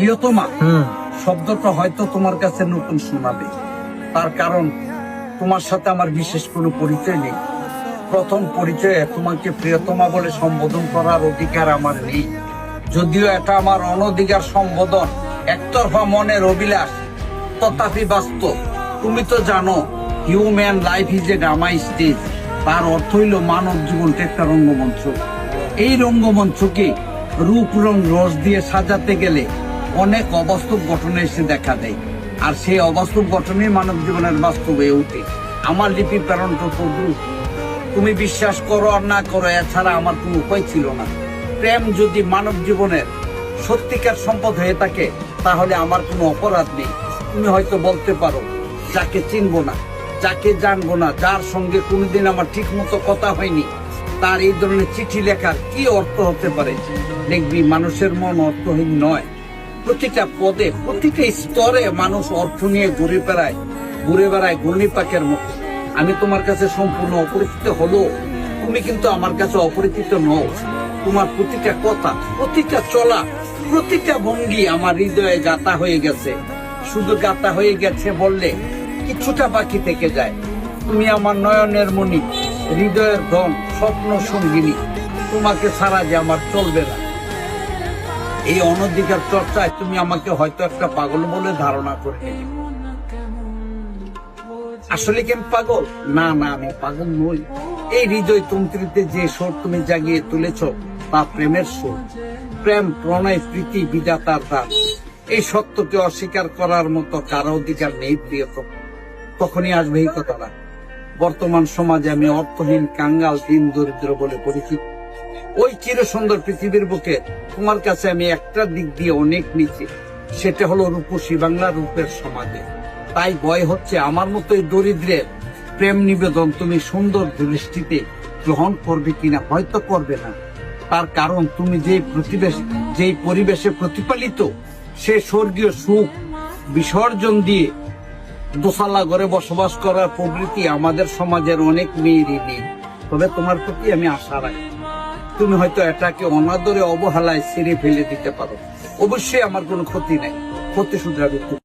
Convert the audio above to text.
প্রিয়তমা শব্দটা হয়তো তোমার কাছে নতুন শোনাবে, তার কারণ তোমার সাথে আমার বিশেষ কোনো পরিচয় নেই। প্রথম পরিচয়ে তোমাকে প্রিয়তমা বলে সম্বোধন করার অধিকার আমার নেই, যদিও এটা আমার অনধিকার সম্বোধন, একতরফা মনের অভিলাষ, তথাপি বাস্তব। তুমি তো জানো human life is a drama stage. তার অর্থ হইল মানব জীবনটা একটা রঙ্গমঞ্চ। এই রঙ্গমঞ্চকে রূপ রং রস দিয়ে সাজাতে গেলে অনেক অবাস্তব ঘটনা এসে দেখা দেয়, আর সেই অবাস্তব ঘটনাই মানব জীবনের বাস্তব হয়ে ওঠে। আমার লিপি প্রেরণ তো তদ্রুপ। তুমি বিশ্বাস করো আর না করো, এছাড়া আমার কোনো উপায় ছিল না। প্রেম যদি মানব জীবনের সত্যিকার সম্পদ হয়ে থাকে, তাহলে আমার কোনো অপরাধ নেই। তুমি হয়তো বলতে পারো, যাকে চিনবো না, যাকে জানবো না, যার সঙ্গে কোনোদিন আমার ঠিক মতো কথা হয়নি, তার এই ধরনের চিঠি লেখার কি অর্থ হতে পারে? দেখবি, মানুষের মন অর্থহীন নয়। প্রতিটা পদে, প্রতিটা স্তরে মানুষ অর্থ নিয়ে ঘুরে বেড়ায় ঘূর্ণিপাকের মতো। আমি তোমার কাছে সম্পূর্ণ অপরিচিত হলো, তুমি কিন্তু আমার কাছে অপরিচিত নও। তোমার প্রতিটা কথা, প্রতিটা চলা, প্রতিটা ভঙ্গি আমার হৃদয়ে গাঁথা হয়ে গেছে। শুধু গাঁথা হয়ে গেছে বললে কিছুটা বাকি থেকে যায়। তুমি আমার নয়নের মণি, হৃদয়ের ধন, স্বপ্ন সঙ্গিনী। তোমাকে ছাড়া যে আমার চলবে না। এই অনধিকার চর্চায় তুমি আমাকে হয়তো একটা পাগল বলে ধারণা করে নিলে। আসলে কি আমি পাগল? না, আমি পাগল নই। এই হৃদয় তন্ত্রীতে যে সুর তুমি জাগিয়ে তুলেছ, তা প্রেমের সুর। প্রেম, প্রণয়, প্রীতি বিধাতার দান। এই সত্যকে অস্বীকার করার মতো কারো অধিকার নেই প্রিয়তম। তখনই আসবে এই কথাটা। বর্তমান সমাজে আমি অর্থহীন, কাঙ্গাল, দিন দরিদ্র বলে পরিচিত। ওই চিরসুন্দর পৃথিবীর বুকে তোমার কাছে আমি একটা দিক দিয়ে অনেক নিচে, সেটা হলো রূপসী বাংলা রূপের সমাজে। তাই ভয় হচ্ছে আমার মতোই দরিদ্রের প্রেম নিবেদন তুমি সুন্দর দৃষ্টিতে গ্রহণ করবে কিনা। হয়তো করবে না, তার কারণ তুমি যেই পরিবেশে প্রতিপালিত, সে স্বর্গীয় সুখ বিসর্জন দিয়ে দোসালা ঘরে বসবাস করার প্রবৃত্তি আমাদের সমাজের অনেক মেয়েরই নেই। তবে তোমার প্রতি আমি আশা রাখি, তুমি হয়তো এটাকে অনাদরে অবহেলায় ছেড়ে ফেলে দিতে পারো। অবশ্যই আমার কোনো ক্ষতি নাই, ক্ষতি শুধরাবে।